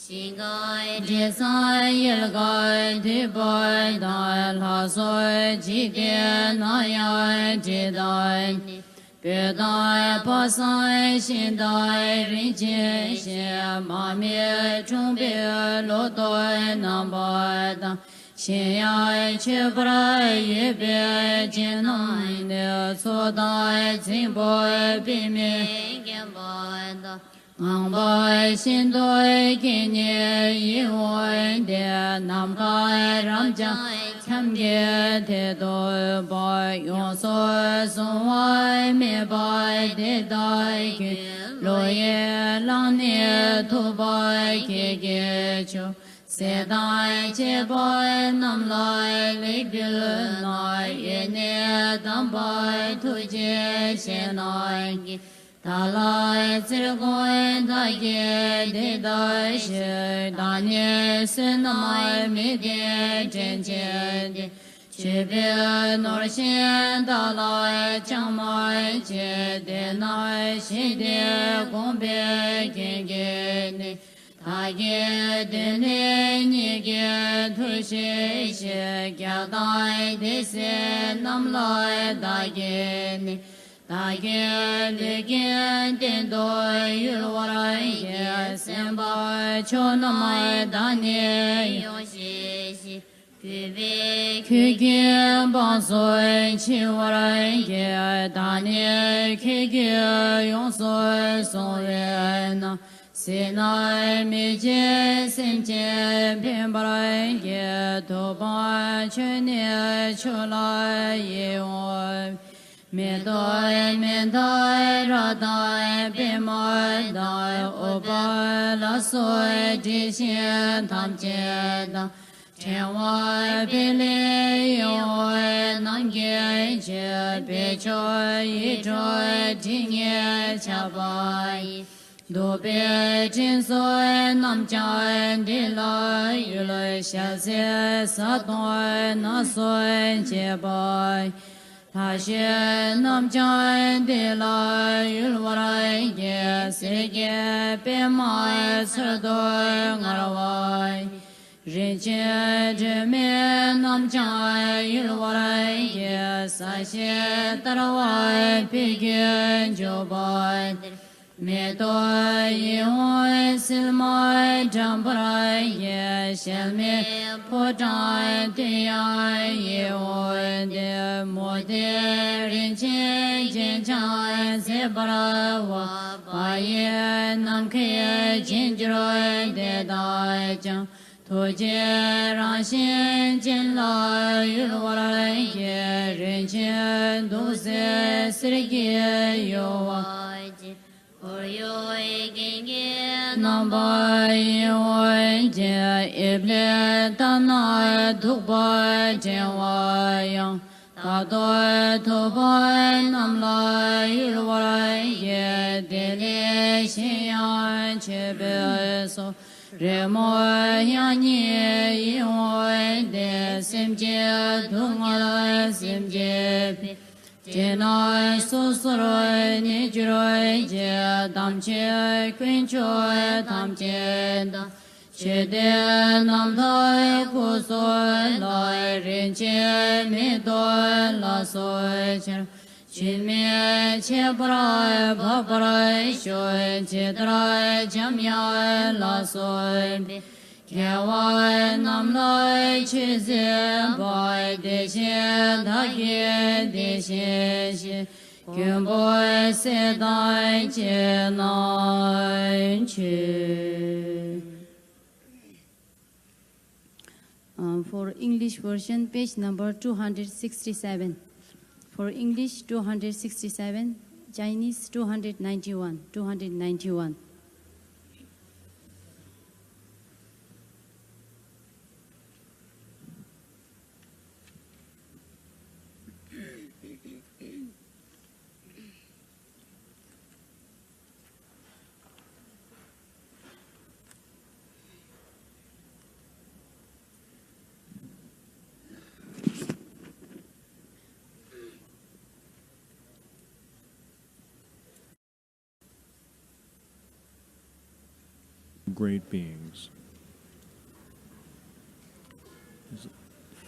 Shingai Jisai Yilgai Tibai Dai Lasoi Jide Nayai Jidai Bedai Pasai Shindai Rinche She Mami Chungbi Lotoi Nambai Xingyai Chibrai Yebe Jinai Ne Sodai Zimboi Bimi Gembai Ngambai Shindoi Kinye Yiwoi De Namkai Ramjai Chamge Te Doi Bai Yonsoi Songwai Me Bai De Dai Ki Loye Langye Tu Bai Ki Ge Chu Sedai che boy nam lai li bil nai ye ne dam boy tu je she nai ta lai zir goi da ye de dai she da ne se nai mi de jen jen de che be nor shen da lai chang mai che de nai she de gong be gen gen ne Tage dene nige tu she she kya dai de se nam lai dage ne dage de gen den do yul warai ye sen ba cho na mai da ne yo she she ku gen ba so chi warai ye da ne ke ge yong so so ye na Sinai mi je sim je pin barai ye to ba chen ye chula ye o me doi ra dai pe mai dai o ba la so ji xian tam je da chen wa pe le yo nan ge je pe choi yi choi jing ye cha bai Do be jin so nam cha di la yu le xia se sa doi na so jie bai ta xie nam cha di la yu wa lai ye se ye pe mai se doi ngar wai rin jie zhe me nam cha yu wa lai ye sa xie ta wai pe ge jo bai Me doi yi sil mai zhang brai ye xian me po zhang di ya yi de mo de rin qian jian chang se brai wa ba ye nam ke jin zhui de dai jiang tu jie rang xian jin lai yu wa lai ye rin qian du se sir ye yu wa Nam bai wai jie ible ta na tu bai jie wai yang ta doi tu bai nam lai yu wai ye de le xin yang che be so re mo yang ni yi wai de sim jie tu ma sim jie pi Jenai susuroi ni juroi je dam che kuin choi tam che da che de nam thai ku soi lai rin che mi doi la soi che chin me che prai pa prai shoi che trai cham ya la soi Kewai nam lai chi zi bai de xie da ye de xie xie kyun boi se dai che nai che. For English version, page number 267. For English, 267. Chinese, 291. 291. great beings,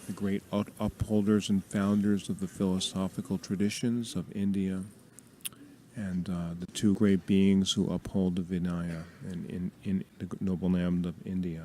the great upholders and founders of the philosophical traditions of India, and the two great beings who uphold the Vinaya in the Noble Land of India.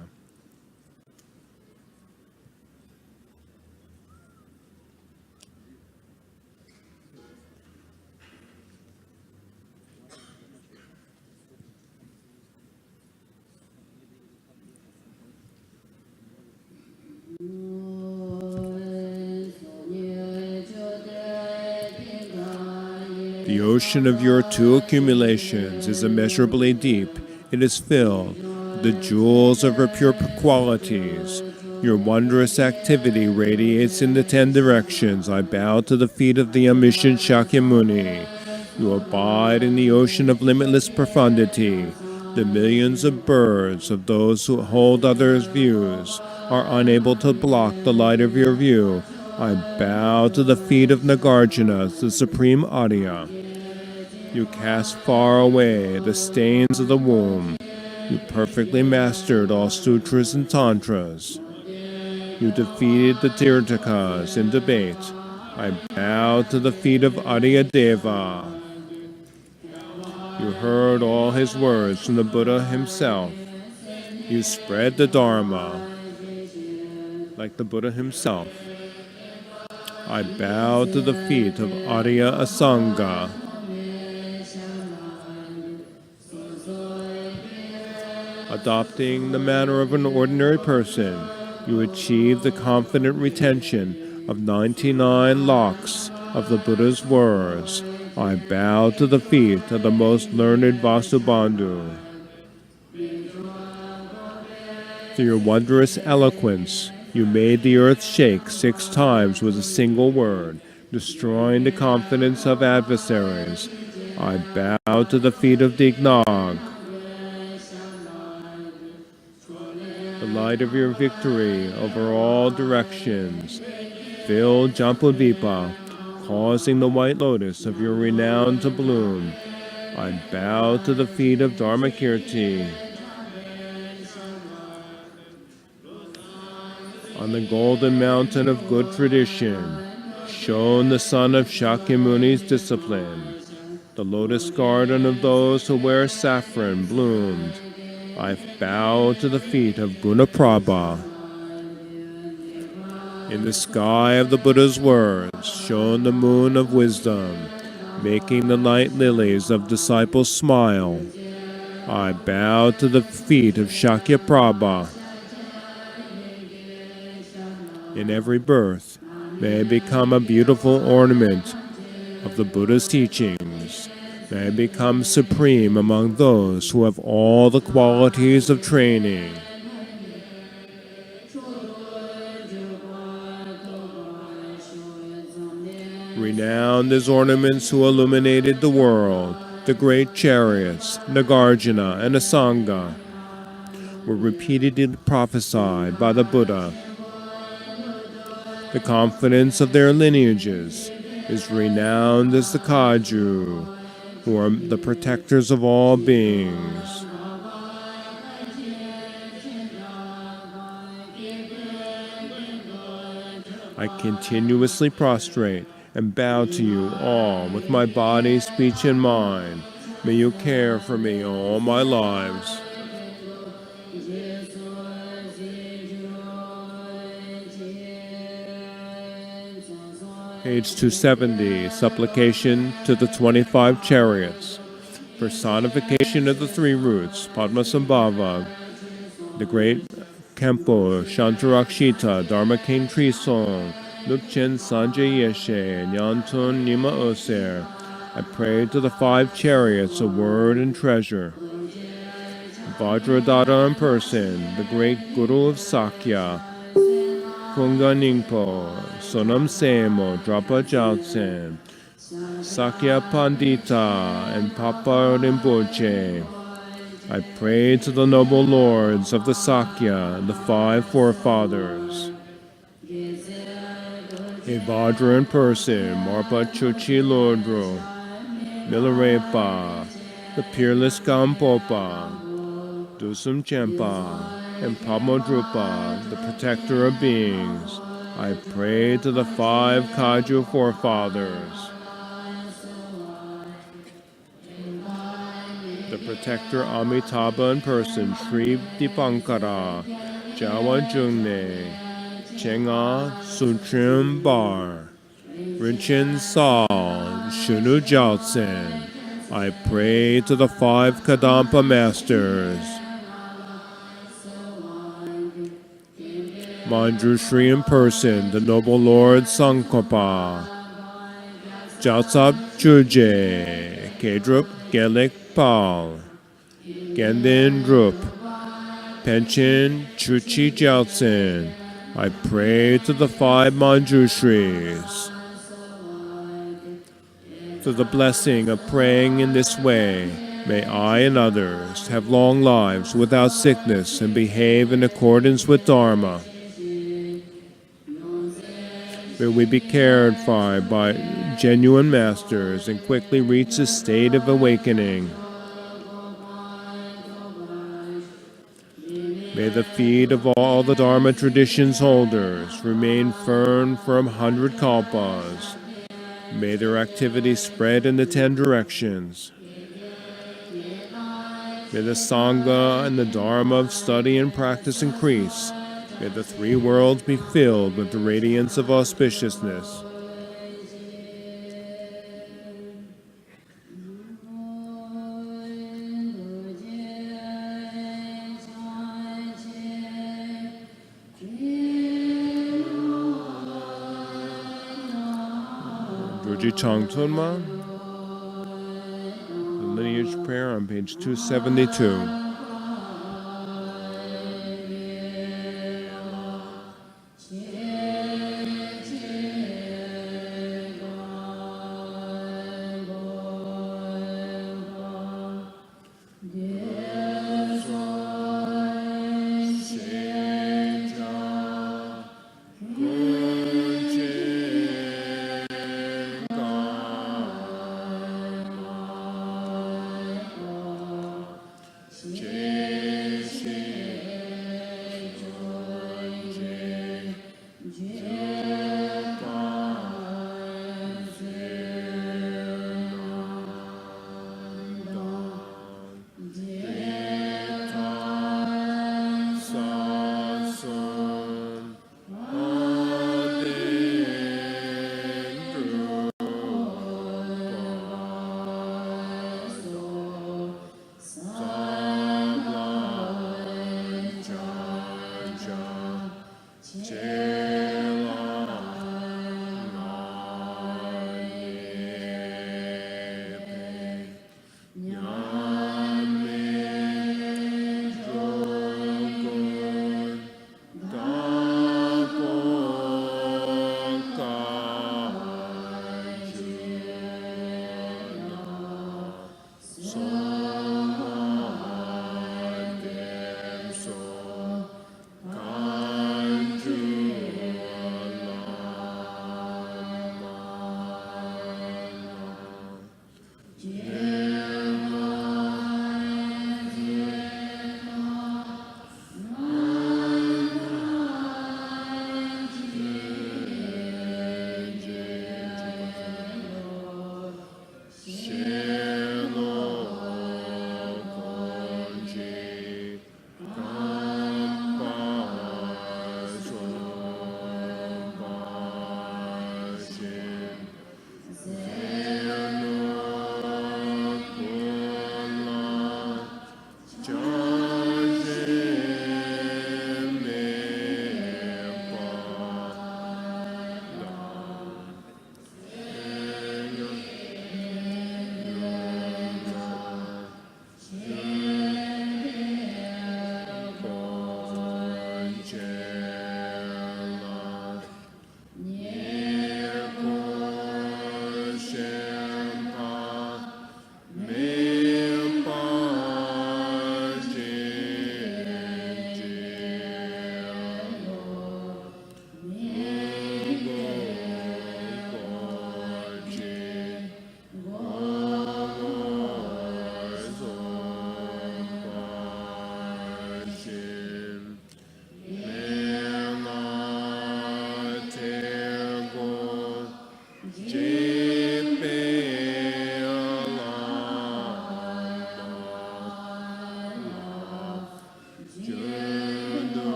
The ocean of your two accumulations is immeasurably deep. It is filled with the jewels of your pure qualities. Your wondrous activity radiates in the 10 directions. I bow to the feet of the omniscient Shakyamuni. You abide in the ocean of limitless profundity. The millions of birds of those who hold others' views are unable to block the light of your view. I bow to the feet of Nagarjuna, the supreme Arya. You cast far away the stains of the womb. You perfectly mastered all sutras and tantras. You defeated the Tirthakas in debate. I bow to the feet of Arya Deva. You heard all his words from the Buddha himself. You spread the Dharma like the Buddha himself. I bow to the feet of Arya Asanga. Adopting the manner of an ordinary person, you achieve the confident retention of 99 lakhs of the Buddha's words. I bow to the feet of the most learned Vasubandhu. Through your wondrous eloquence, you made the earth shake 6 times with a single word, destroying the confidence of adversaries. I bow to the feet of Dignog. The light of your victory over all directions filled Jambudvipa, causing the white lotus of your renown to bloom. I bow to the feet of Dharmakirti. On the golden mountain of good tradition shone the sun of Shakyamuni's discipline. The lotus garden of those who wear saffron bloomed. I bow to the feet of Gunaprabha. In the sky of the Buddha's words shone the moon of wisdom, making the night lilies of disciples smile. I bow to the feet of Shakyaprabha. In every birth, may I become a beautiful ornament of the Buddha's teachings. May I become supreme among those who have all the qualities of training. Renowned as ornaments who illuminated the world, the great chariots, Nagarjuna and Asanga, were repeatedly prophesied by the Buddha. The confidence of their lineages is renowned as the Kagyu, who are the protectors of all beings. I continuously prostrate and bow to you all with my body, speech, and mind. May you care for me all my lives. Page 270, Supplication to the 25 Chariots. Personification of the 3 roots, Padmasambhava, the great Kempo, Shantarakshita, Dharma King Trisong, Lukchen Sanjay Yeshe, Nyantun Nima Oser. I pray to the 5 chariots of word and treasure. Vajradhara in person, the great Guru of Sakya, Kunga Ningpo, Sonam Semo, Drapa Jaltsen, Sakya Pandita, and Papa Rinpoche. I pray to the noble lords of the Sakya and the 5 forefathers. Evadra in person, Marpa Chuchi Lodro, Milarepa, the peerless Gampopa, Dusum Champa, and Pamodrupa, the protector of beings, I pray to the 5 Kagyu forefathers. The protector Amitabha in person, Sri Dipankara, Jawa Jungne, Chenga Suntrim Bar, Rinchen Sal, Shunu Jiaotsen. I pray to the 5 Kadampa masters. Manjushri in person, the noble Lord Sangkopa, Jatsap Chuje, Kedrup Gelik Pal, Gendin Drup, Penchen Chuchi Jiaotsen. I pray to the 5 Manjushris. For the blessing of praying in this way, may I and others have long lives without sickness and behave in accordance with Dharma. May we be cared for by genuine masters and quickly reach the state of awakening. May the feet of all the Dharma traditions holders remain firm for 100 kalpas. May their activities spread in the 10 directions. May the Sangha and the Dharma of study and practice increase. May the 3 worlds be filled with the radiance of auspiciousness. Durji Changtunma, the lineage prayer on page 272.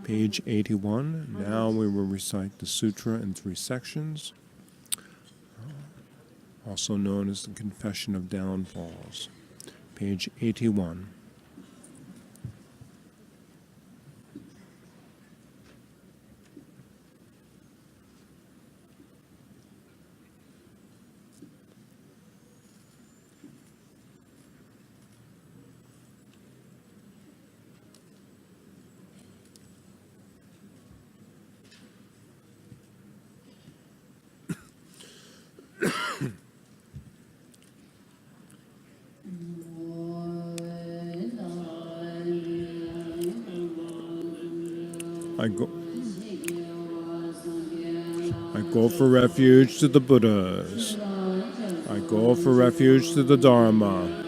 Page 81. Now we will recite the sutra in 3 sections, also known as the Confession of Downfalls. Page 81. I go for refuge to the Buddhas. I go for refuge to the Dharma.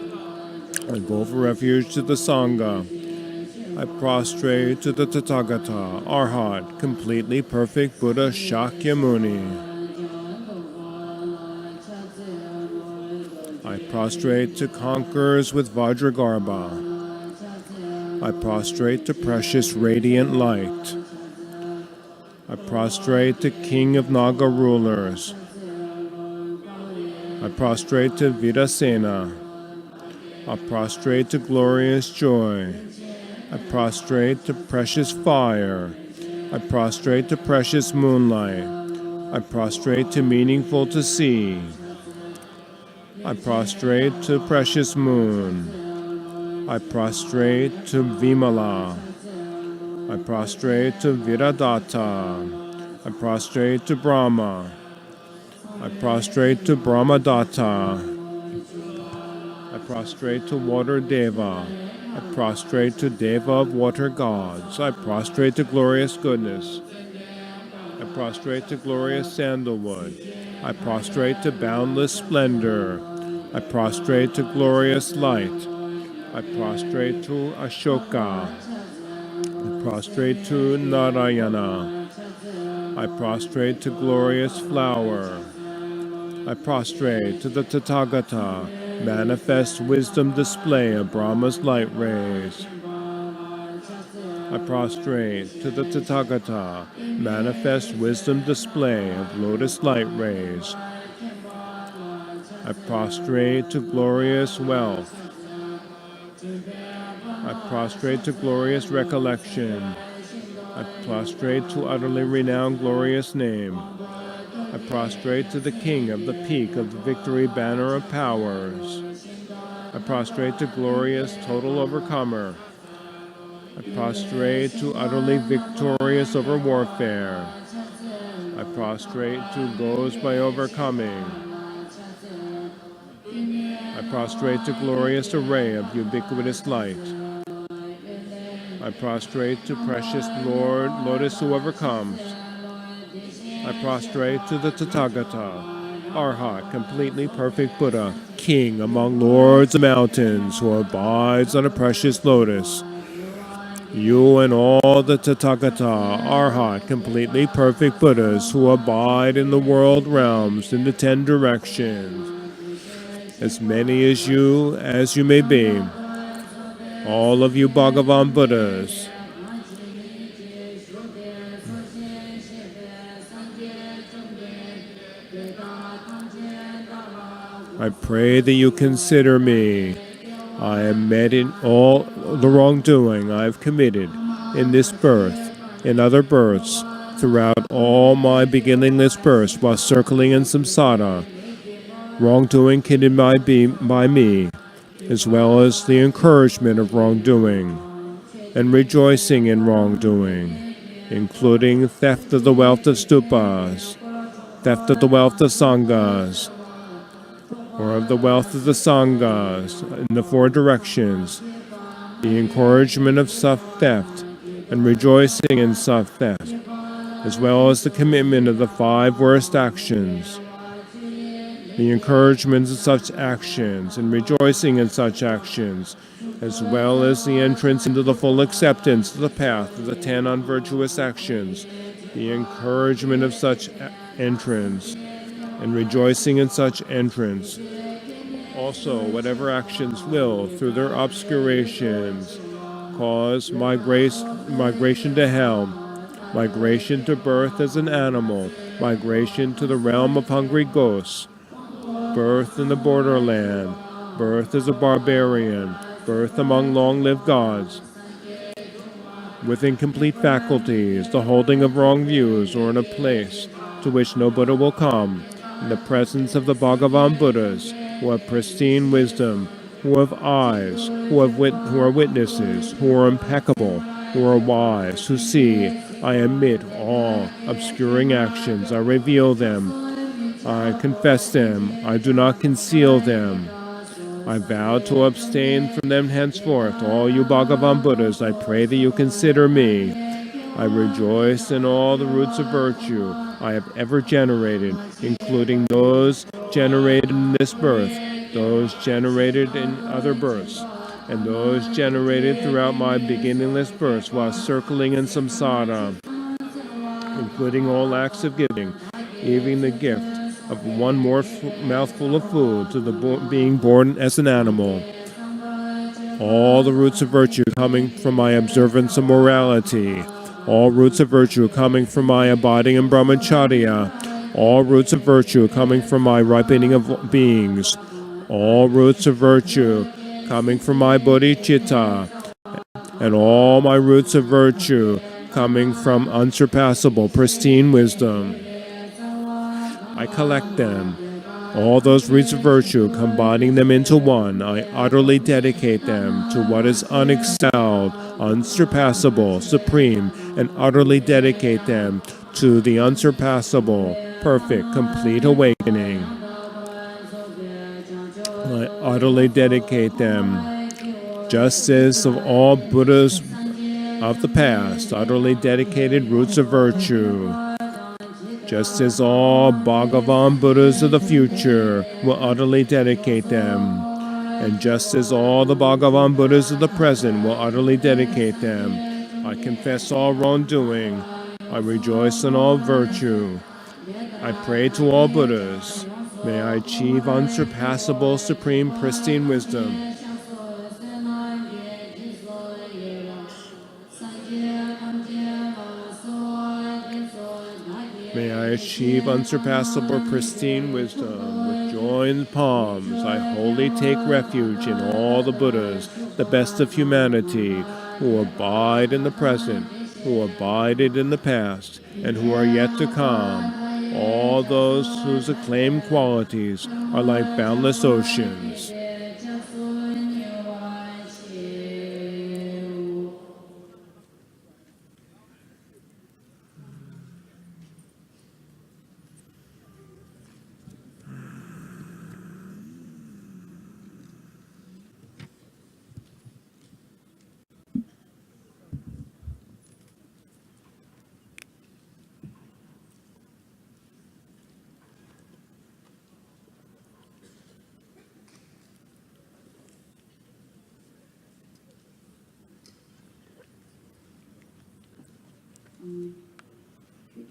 I go for refuge to the Sangha. I prostrate to the Tathagata, Arhat, completely perfect Buddha Shakyamuni. I prostrate to conquerors with Vajragarbha. I prostrate to precious radiant light. I prostrate to King of Naga rulers. I prostrate to Vidasena. I prostrate to glorious joy. I prostrate to precious fire. I prostrate to precious moonlight. I prostrate to meaningful to see. I prostrate to precious moon. I prostrate to Vimala. I prostrate to Viradatta. I prostrate to Brahma. I prostrate to Brahmadatta. I prostrate to Water Deva. I prostrate to Deva of Water Gods. I prostrate to glorious goodness. I prostrate to glorious sandalwood. I prostrate to boundless splendor. I prostrate to glorious light. I prostrate to Ashoka. I prostrate to Narayana. I prostrate to glorious flower. I prostrate to the Tathagata, manifest wisdom display of Brahma's light rays. I prostrate to the Tathagata, manifest wisdom display of lotus light rays. I prostrate to glorious wealth. I prostrate to glorious recollection. I prostrate to utterly renowned glorious name. I prostrate to the King of the peak of the victory banner of powers. I prostrate to glorious total overcomer. I prostrate to utterly victorious over warfare. I prostrate to goes by overcoming. I prostrate to glorious array of ubiquitous light. I prostrate to precious Lord, Lotus who overcomes. I prostrate to the Tathagata, Arhat, completely perfect Buddha, King among lords of mountains, who abides on a precious lotus. You and all the Tathagata, Arhat, completely perfect Buddhas, who abide in the world realms in the 10 directions. As many as you may be, all of you Bhagavan Buddhas. I pray that you consider me. I am met in all the wrongdoing I have committed in this birth, in other births, throughout all my beginningless births while circling in samsara. Wrongdoing committed by me, as well as the encouragement of wrongdoing, and rejoicing in wrongdoing, including theft of the wealth of stupas, theft of the wealth of sanghas, or of the wealth of the sanghas in the 4 directions, the encouragement of self-theft, and rejoicing in self-theft, as well as the commitment of the 5 worst actions, the encouragement of such actions, and rejoicing in such actions, as well as the entrance into the full acceptance of the path of the 10 unvirtuous actions, the encouragement of such entrance, and rejoicing in such entrance. Also, whatever actions will, through their obscurations, cause migration to hell, migration to birth as an animal, migration to the realm of hungry ghosts, birth in the borderland, birth as a barbarian, birth among long-lived gods, with incomplete faculties, the holding of wrong views, or in a place to which no Buddha will come, in the presence of the Bhagavan Buddhas, who have pristine wisdom, who have eyes, who are witnesses, who are impeccable, who are wise, who see. I admit all obscuring actions. I reveal them. I confess them. I do not conceal them. I vow to abstain from them henceforth. All you Bhagavan Buddhas, I pray that you consider me. I rejoice in all the roots of virtue I have ever generated, including those generated in this birth, those generated in other births, and those generated throughout my beginningless births while circling in samsara, including all acts of giving, even the gift of one more mouthful of food to the being born as an animal. All the roots of virtue coming from my observance of morality, all roots of virtue coming from my abiding in brahmacharya, all roots of virtue coming from my ripening of beings, all roots of virtue coming from my bodhicitta, and all my roots of virtue coming from unsurpassable, pristine wisdom. I collect them, all those roots of virtue, combining them into one. I utterly dedicate them to what is unexcelled, unsurpassable, supreme, and utterly dedicate them to the unsurpassable, perfect, complete awakening. I utterly dedicate them, justice of all Buddhas of the past, utterly dedicated roots of virtue. Just as all Bhagavan Buddhas of the future will utterly dedicate them, and just as all the Bhagavan Buddhas of the present will utterly dedicate them, I confess all wrongdoing. I rejoice in all virtue. I pray to all Buddhas. May I achieve unsurpassable, supreme, pristine wisdom. May I achieve unsurpassable, pristine wisdom. With joined palms, I wholly take refuge in all the Buddhas, the best of humanity, who abide in the present, who abided in the past, and who are yet to come. All those whose acclaimed qualities are like boundless oceans.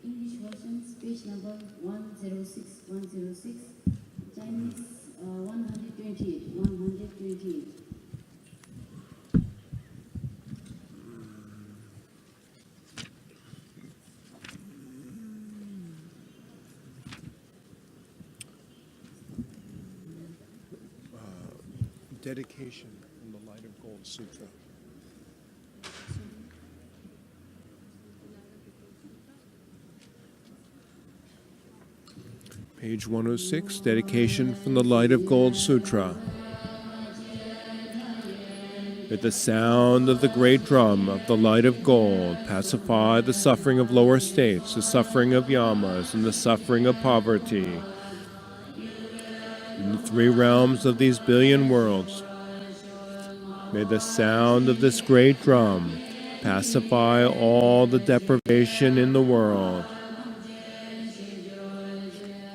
English version, page number 106, Chinese 128. Dedication in the Light of Gold Sutra. Page 106, Dedication from the Light of Gold Sutra. Let the sound of the great drum of the light of gold pacify the suffering of lower states, the suffering of yamas, and the suffering of poverty. In the three realms of these billion worlds, may the sound of this great drum pacify all the deprivation in the world.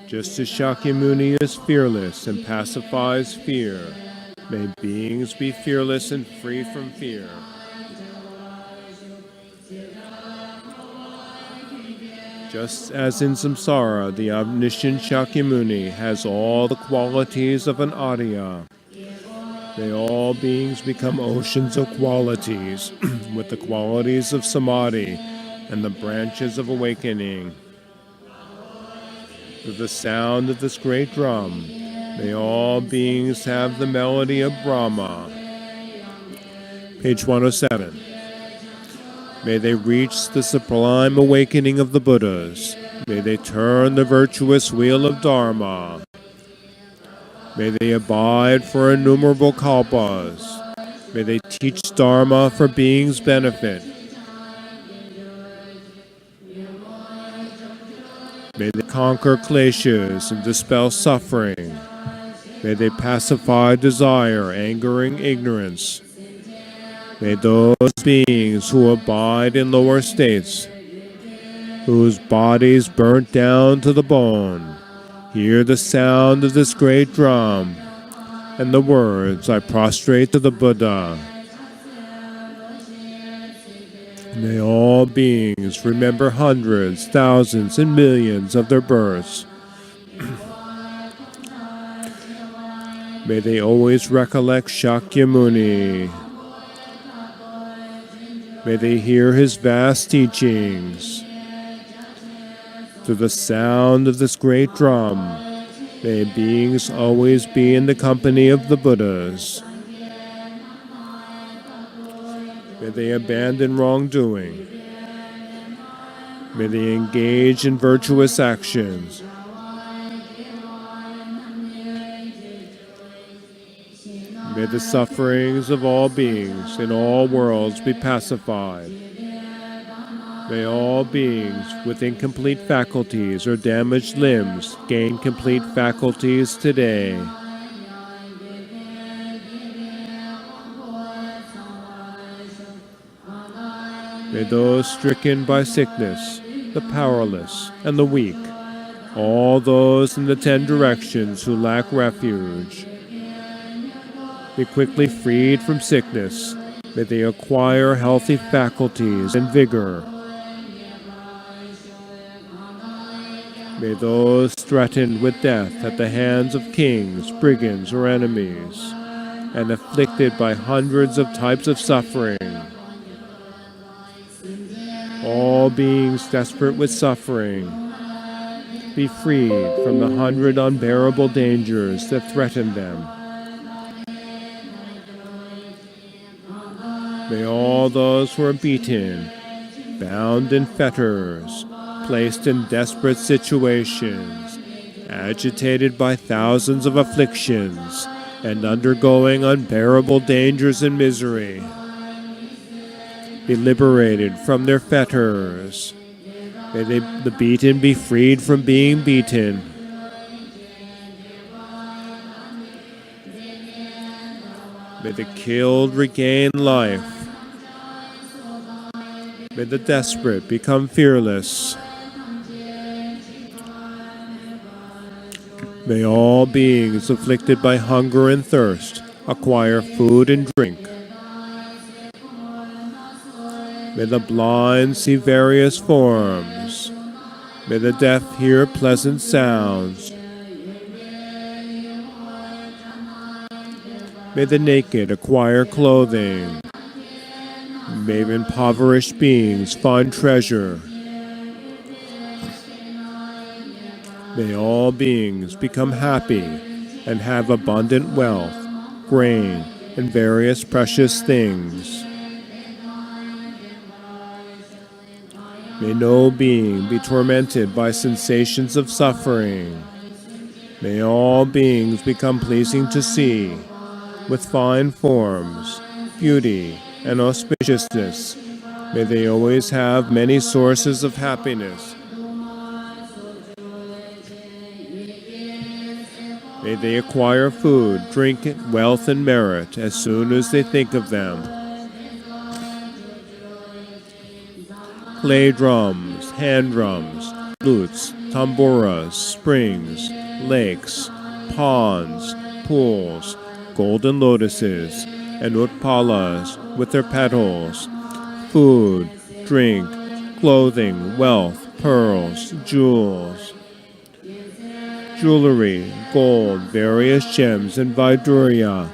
Just as Shakyamuni is fearless and pacifies fear, may beings be fearless and free from fear. Just as in samsara, the omniscient Shakyamuni has all the qualities of an Arya, May all beings become oceans of qualities, with the qualities of samadhi and the branches of awakening. With the sound of this great drum, may all beings have the melody of Brahma. Page 107. May they reach the sublime awakening of the Buddhas. May they turn the virtuous wheel of Dharma. May they abide for innumerable kalpas. May they teach Dharma for beings' benefit. May they conquer kleshas and dispel suffering. May they pacify desire, angering ignorance. May those beings who abide in lower states, whose bodies burnt down to the bone, hear the sound of this great drum and the words, I prostrate to the Buddha. May all beings remember hundreds, thousands, and millions of their births. May they always recollect Shakyamuni. May they hear his vast teachings. To the sound of this great drum, may beings always be in the company of the Buddhas. May they abandon wrongdoing. May they engage in virtuous actions. May the sufferings of all beings in all worlds be pacified. May all beings with incomplete faculties or damaged limbs gain complete faculties today. May those stricken by sickness, the powerless, and the weak, all those in the 10 directions who lack refuge, be quickly freed from sickness. May they acquire healthy faculties and vigor. May those threatened with death at the hands of kings, brigands, or enemies, and afflicted by hundreds of types of suffering, all beings desperate with suffering, be freed from the 100 unbearable dangers that threaten them. May all those who are beaten, bound in fetters, placed in desperate situations, agitated by thousands of afflictions, and undergoing unbearable dangers and misery, be liberated from their fetters. May the beaten be freed from being beaten. May the killed regain life. May the desperate become fearless. May all beings afflicted by hunger and thirst acquire food and drink. May the blind see various forms. May the deaf hear pleasant sounds. May the naked acquire clothing. May impoverished beings find treasure. May all beings become happy and have abundant wealth, grain, and various precious things. May no being be tormented by sensations of suffering. May all beings become pleasing to see, with fine forms, beauty, and auspiciousness. May they always have many sources of happiness. May they acquire food, drink, wealth, and merit as soon as they think of them. Clay drums, hand drums, lutes, tamboras, springs, lakes, ponds, pools, golden lotuses, and utpalas with their petals, food, drink, clothing, wealth, pearls, jewels, jewelry, gold, various gems, and vaidurya,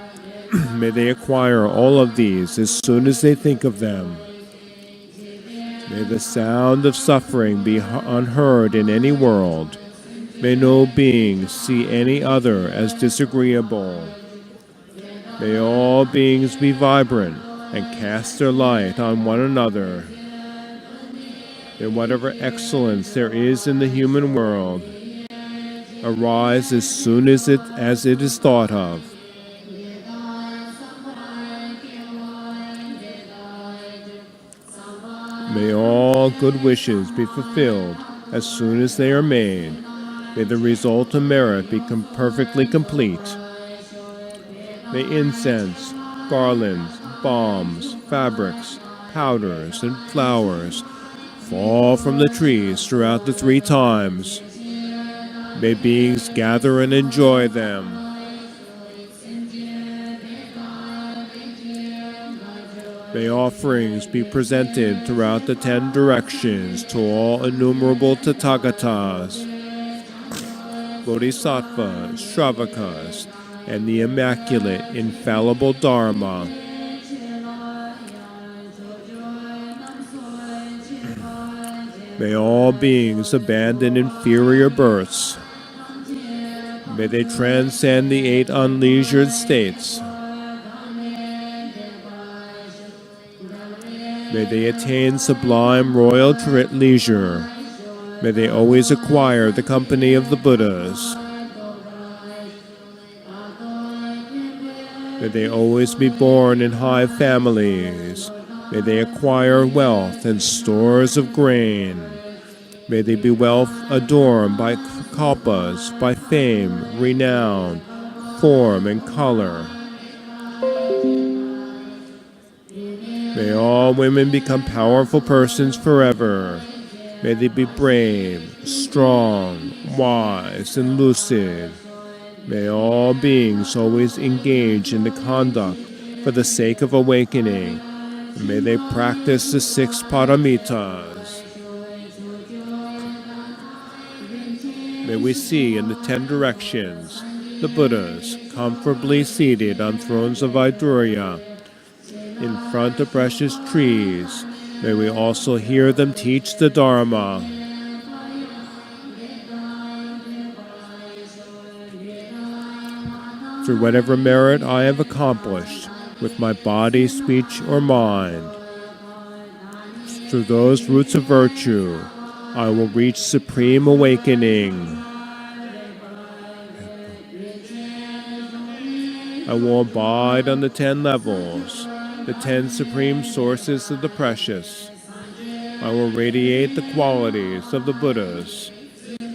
May they acquire all of these as soon as they think of them. May the sound of suffering be unheard in any world. May no being see any other as disagreeable. May all beings be vibrant and cast their light on one another. May whatever excellence there is in the human world arise as soon as it is thought of. May all good wishes be fulfilled as soon as they are made. May the result of merit be perfectly complete. May incense, garlands, balms, fabrics, powders, and flowers fall from the trees throughout the 3 times. May beings gather and enjoy them. May offerings be presented throughout the 10 directions to all innumerable Tathagatas, Bodhisattvas, Shravakas, and the immaculate, infallible Dharma. May all beings abandon inferior births. May they transcend the 8 unleisured states. May they attain sublime royal leisure. May they always acquire the company of the Buddhas. May they always be born in high families. May they acquire wealth and stores of grain. May they be wealth adorned by kalpas, by fame, renown, form, and color. May all women become powerful persons forever. May they be brave, strong, wise, and lucid. May all beings always engage in the conduct for the sake of awakening. And may they practice the 6 paramitas. May we see in the 10 directions the Buddhas comfortably seated on thrones of Vaidurya in front of precious trees. May we also hear them teach the Dharma. Through whatever merit I have accomplished with my body, speech, or mind, through those roots of virtue, I will reach supreme awakening. I will abide on the 10 levels, the 10 supreme sources of the precious. I will radiate the qualities of the Buddhas.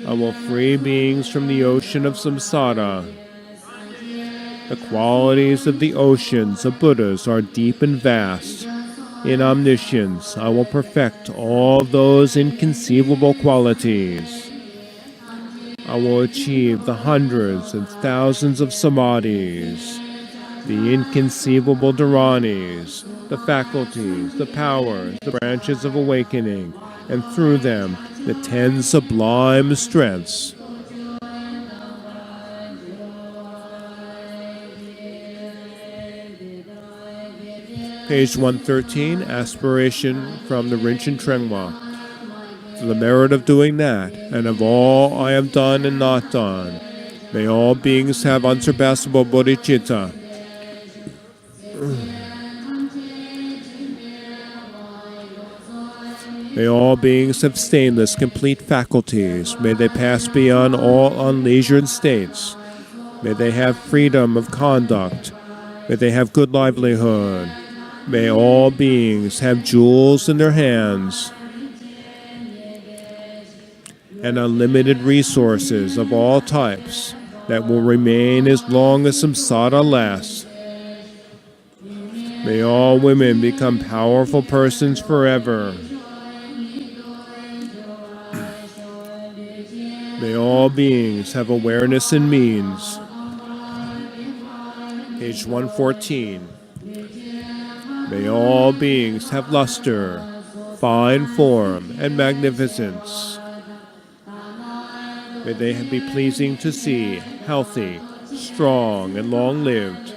I will free beings from the ocean of samsara. The qualities of the oceans of Buddhas are deep and vast. In omniscience, I will perfect all those inconceivable qualities. I will achieve the hundreds and thousands of samadhis, the inconceivable dharanis, the faculties, the powers, the branches of awakening, and through them, the 10 sublime strengths. Page 113, Aspiration from the Rinchen Trengwa. For the merit of doing that, and of all I have done and not done, may all beings have unsurpassable bodhicitta. May all beings have stainless, complete faculties. May they pass beyond all unleisured states. May they have freedom of conduct. May they have good livelihood. May all beings have jewels in their hands and unlimited resources of all types that will remain as long as samsara lasts. May all women become powerful persons forever. May all beings have awareness and means. Page 114. May all beings have luster, fine form, and magnificence. May they be pleasing to see, healthy, strong, and long-lived.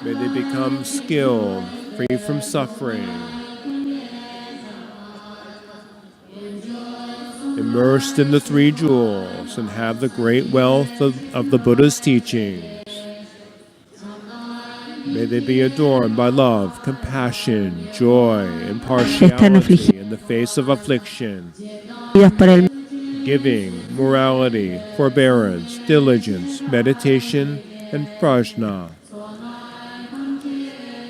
May they become skilled, free from suffering, immersed in the three jewels, and have the great wealth of the Buddha's teachings. May they be adorned by love, compassion, joy, impartiality in the face of affliction, giving, morality, forbearance, diligence, meditation, and prajna.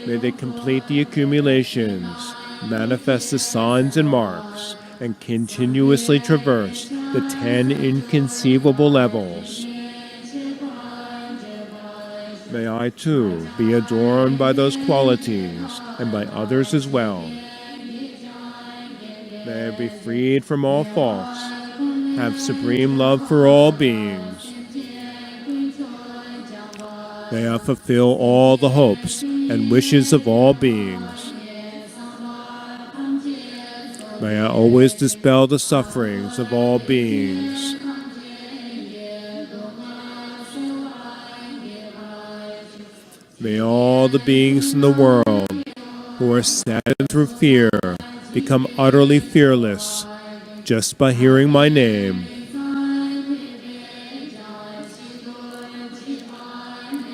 May they complete the accumulations, manifest the signs and marks, and continuously traverse the 10 inconceivable levels. May I too be adorned by those qualities and by others as well. May I be freed from all faults, have supreme love for all beings. May I fulfill all the hopes and wishes of all beings. May I always dispel the sufferings of all beings. May all the beings in the world who are saddened through fear become utterly fearless just by hearing my name.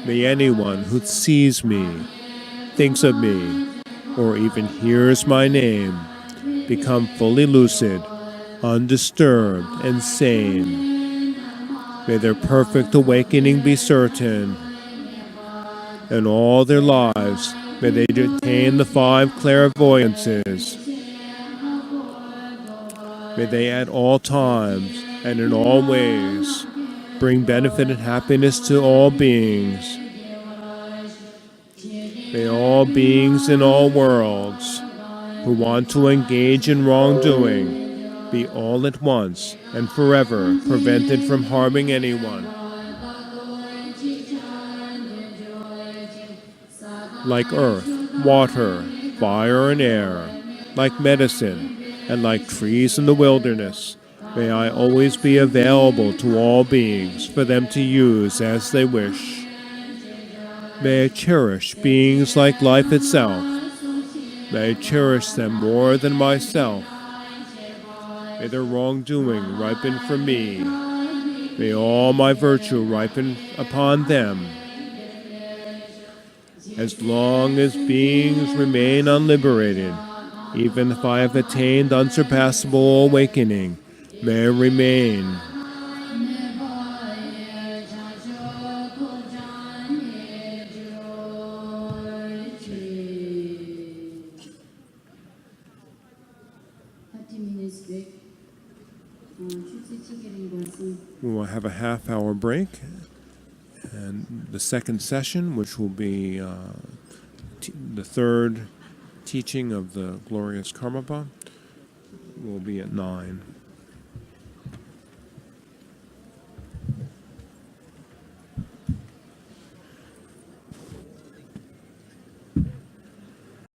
May anyone who sees me, thinks of me, or even hears my name become fully lucid, undisturbed, and sane. May their perfect awakening be certain. In all their lives, may they attain the 5 clairvoyances. May they at all times and in all ways bring benefit and happiness to all beings. May all beings in all worlds who want to engage in wrongdoing be all at once and forever prevented from harming anyone. Like earth, water, fire, and air, like medicine, and like trees in the wilderness, may I always be available to all beings for them to use as they wish. May I cherish beings like life itself. May I cherish them more than myself. May their wrongdoing ripen for me. May all my virtue ripen upon them. As long as beings remain unliberated, even if I have attained unsurpassable awakening, may I remain. We will have a half-hour break, and the second session, which will be the third teaching of the glorious Karmapa, will be at 9.